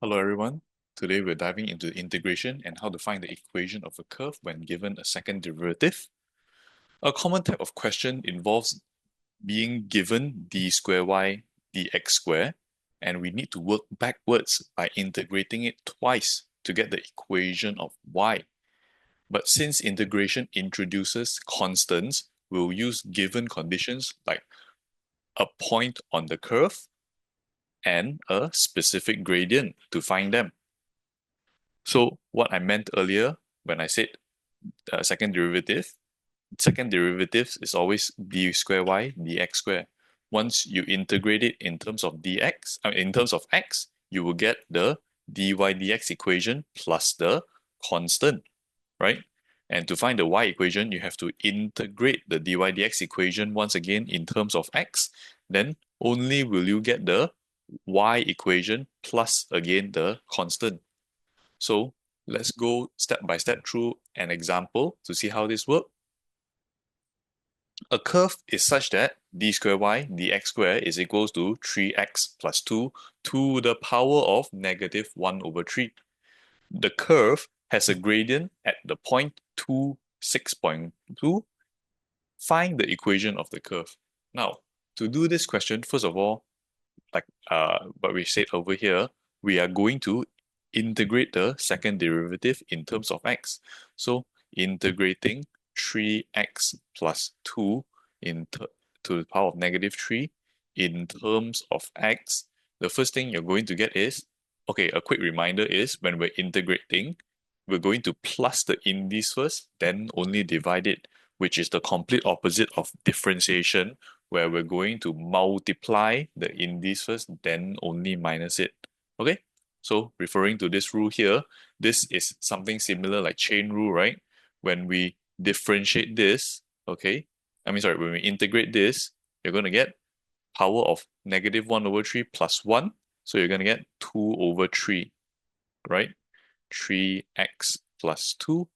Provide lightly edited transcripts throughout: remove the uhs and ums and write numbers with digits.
Hello everyone. Today we're diving into integration and how to find the equation of a curve when given a second derivative. A common type of question involves being given d square y dx square, and we need to work backwards by integrating it twice to get the equation of y. But since integration introduces constants, we'll use given conditions like a point on the curve and a specific gradient to find them. So what I meant earlier when I said second derivative is always d square y dx square. Once you integrate it in terms of in terms of x, you will get the dy dx equation plus the constant, right? And to find the y equation, you have to integrate the dy dx equation once again in terms of x. Then only will you get the y equation plus again the constant. So let's go step by step through an example to see how this works. A curve is such that d square y dx square is equals to 3x plus 2 to the power of negative 1 over 3. The curve has a gradient at the point 2, 6.2. Find the equation of the curve. Now, to do this question, first of all, like what we said over here, we are going to integrate the second derivative in terms of x. So integrating 3x plus 2 to the power of negative 3 in terms of x, the first thing you're going to get is, okay, a quick reminder is when we're integrating, we're going to plus the indice first, then only divide it, which is the complete opposite of differentiation, where we're going to multiply the indice first, then only minus it. Okay? So referring to this rule here, this is something similar like chain rule, right? When we differentiate this, okay? When we integrate this, you're going to get power of negative 1 over 3 plus 1. So you're going to get 2 over 3, right? 3x plus 2.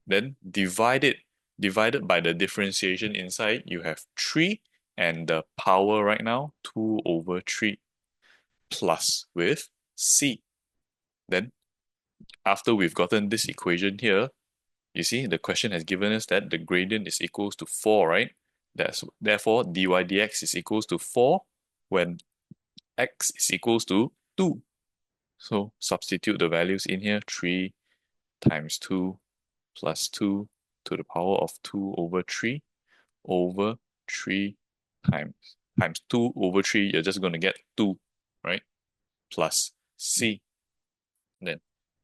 Then divided by the differentiation inside, you have 3 and the power right now, 2 over 3 plus with c. Then after we've gotten this equation here, you see the question has given us that the gradient is equals to 4, right? Therefore dy dx is equals to 4 when x is equals to 2. So substitute the values in here, 3 times 2 plus 2 to the power of 2 over 3 over 3 times 2 over 3, you're just going to get 2, right? Plus c. Then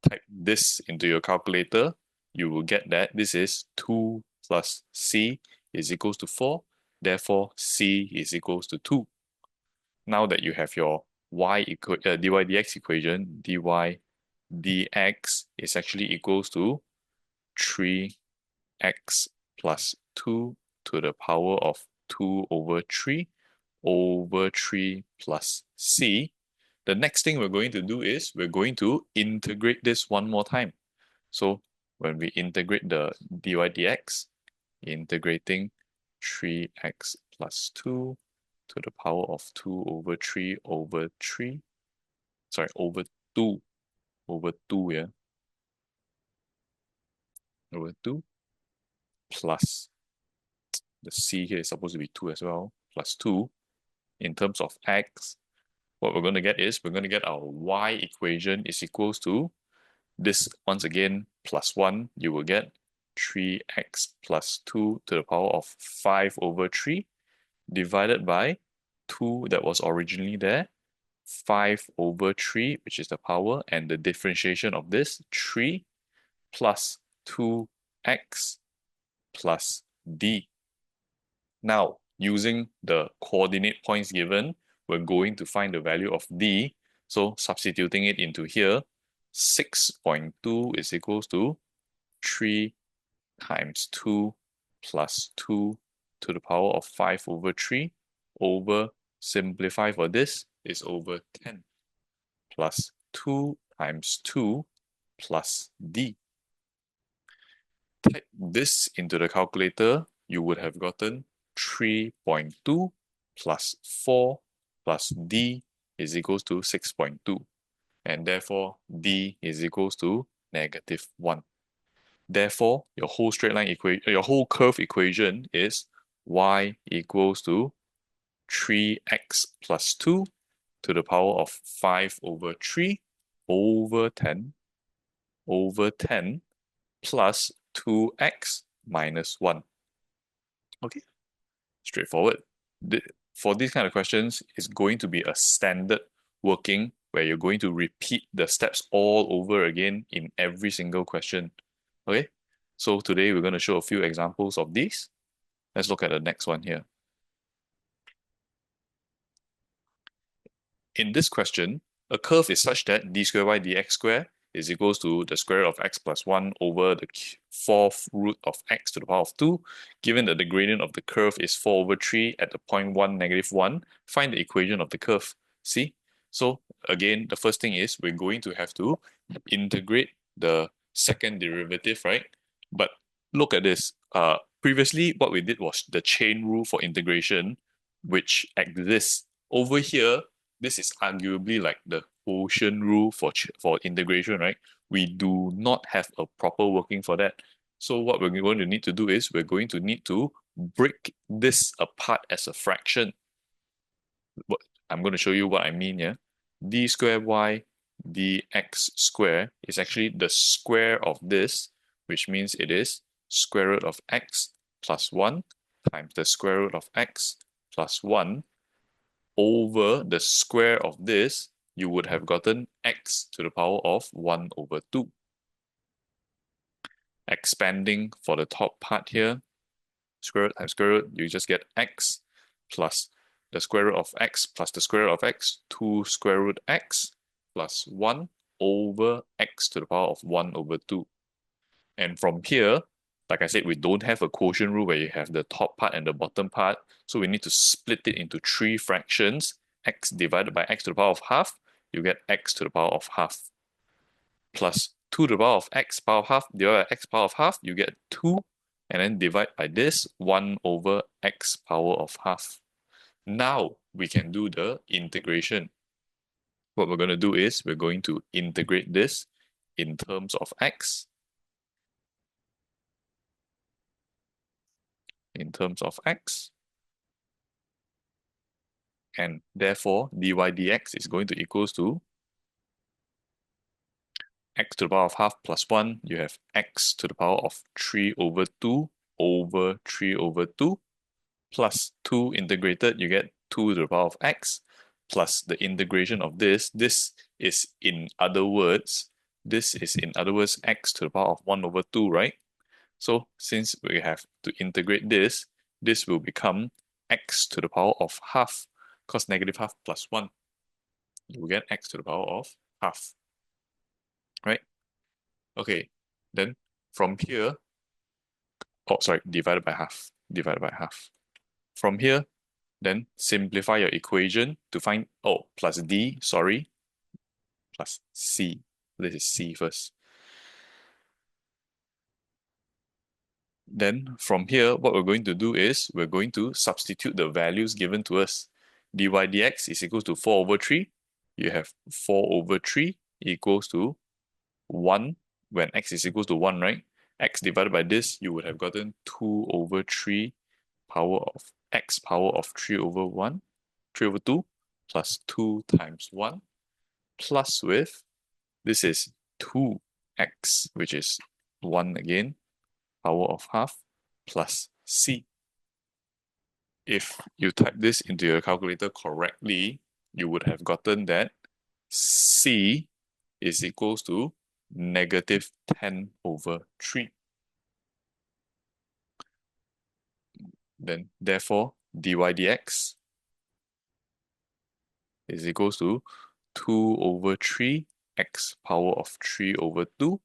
type this into your calculator. You will get that this is 2 plus c is equals to 4. Therefore, c is equals to 2. Now that you have your dy dx equation, dy dx is actually equals to 3x plus 2 to the power of 2 over 3 over 3 plus c. The next thing we're going to do is we're going to integrate this one more time. So when we integrate the dy dx, integrating 3x plus 2 to the power of 2 over 3 over 3, over 2, yeah, over 2, plus the c here is supposed to be 2 as well, plus 2. In terms of x, what we're going to get is we're going to get our y equation is equals to this once again plus 1. You will get 3x plus 2 to the power of 5 over 3 divided by 2 that was originally there, 5 over 3, which is the power, and the differentiation of this, 3 plus 2x plus d. Now, using the coordinate points given, we're going to find the value of d. So substituting it into here, 6.2 is equals to 3 times 2 plus 2 to the power of 5 over 3 over, simplify for this, is over 10 plus 2 times 2 plus d. Type this into the calculator, you would have gotten 3.2 plus 4 plus d is equals to 6.2. and therefore d is equals to -1. Therefore, your whole straight line equation, your whole curve equation is y equals to 3x plus 2 to the power of 5 over 3 over 10 plus 2x minus 1. Okay, straightforward. For these kind of questions, it's going to be a standard working where you're going to repeat the steps all over again in every single question. Okay, so today we're going to show a few examples of these. Let's look at the next one here. In this question, a curve is such that d squared y dx squared is equals to the square root of x plus 1 over the fourth root of x to the power of 2. Given that the gradient of the curve is 4 over 3 at the point 1, -1, find the equation of the curve. See? So again, the first thing is we're going to have to integrate the second derivative, right? But look at this. Previously, what we did was the chain rule for integration, which exists. Over here, this is arguably like the quotient rule for integration, right? We do not have a proper working for that. So what we're going to need to do is we're going to need to break this apart as a fraction. I'm going to show you what I mean here. D squared y dx squared is actually the square of this, which means it is square root of x plus 1 times the square root of x plus 1 over the square of this, you would have gotten x to the power of 1 over 2. Expanding for the top part here, square root times square root, you just get x plus the square root of x plus the square root of x, 2 square root x plus 1 over x to the power of 1 over 2. And from here, like I said, we don't have a quotient rule where you have the top part and the bottom part, so we need to split it into 3 fractions. X divided by x to the power of half, you get x to the power of half. Plus 2 to the power of x power of half divided by x power of half, you get 2, and then divide by this, 1 over x power of half. Now we can do the integration. What we're going to do is we're going to integrate this in terms of x. In terms of x. And therefore, dy dx is going to equals to x to the power of half plus 1. You have x to the power of 3 over 2 over 3 over 2 plus 2 integrated, you get 2 to the power of x plus the integration of this. This is in other words x to the power of 1 over 2, right? So since we have to integrate this, this will become x to the power of half, because negative half plus 1. You will get x to the power of half, right? Okay, then from here, divided by half. From here, then simplify your equation to find, plus d, plus c. This is c first. Then from here, what we're going to do is we're going to substitute the values given to us. Dy dx is equals to 4 over 3. You have 4 over 3 equals to 1 when x is equals to 1, right? X divided by this, you would have gotten 2 over 3 power of x power of 3 over 1, 3 over 2, plus 2 times 1, plus with, this is 2x, which is 1 again, power of half, plus c. If you type this into your calculator correctly, you would have gotten that c is equals to negative 10 over 3. Then, therefore, dy dx is equals to 2 over 3 x power of 3 over 2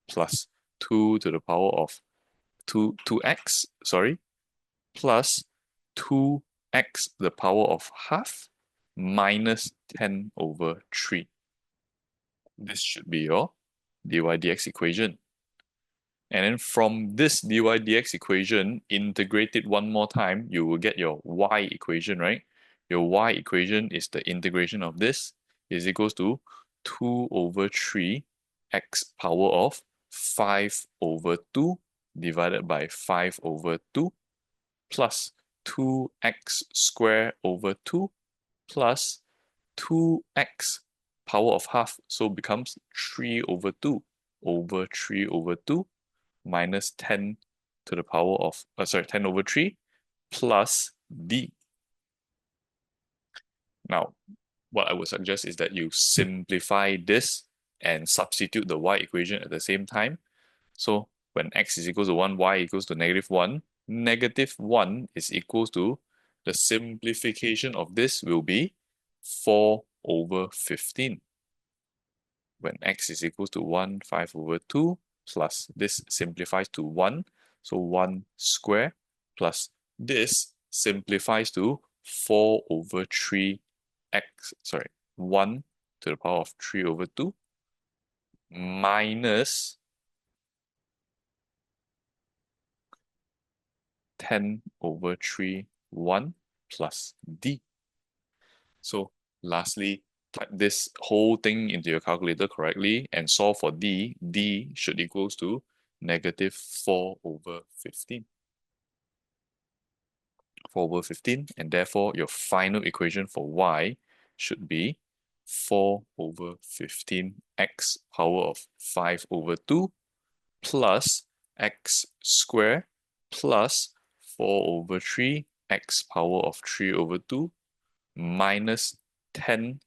plus 2 to the power of 2x, plus 2x to the power of half minus 10 over 3. This should be your dy dx equation. And then from this dy dx equation, integrate it one more time, you will get your y equation, right? Your y equation is the integration of this is equals to 2 over 3 x power of 5 over 2 divided by 5 over 2 plus 2x square over 2 plus 2x power of half, so becomes 3 over 2 over 3 over 2 minus 10 to the power of, 10 over 3 plus d. Now, what I would suggest is that you simplify this and substitute the y equation at the same time. So when x is equal to 1, y equals to -1. -1 is equal to, the simplification of this will be 4 over 15. When x is equal to 1, 5 over 2, plus this simplifies to 1, so 1 square, plus this simplifies to 4 over 3 1 to the power of 3 over 2 minus 10 over 3, 1 plus d. So lastly, type this whole thing into your calculator correctly and solve for d. D should equals to -4 over 15. 4 over 15, and therefore your final equation for y should be 4 over 15 x power of 5 over 2 plus x square plus 4 over 3 x power of 3 over 2 minus 10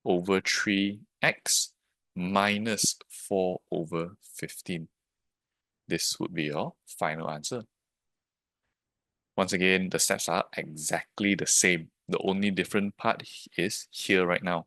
over 3x minus 4 over 15. This would be your final answer. Once again, the steps are exactly the same. The only different part is here right now.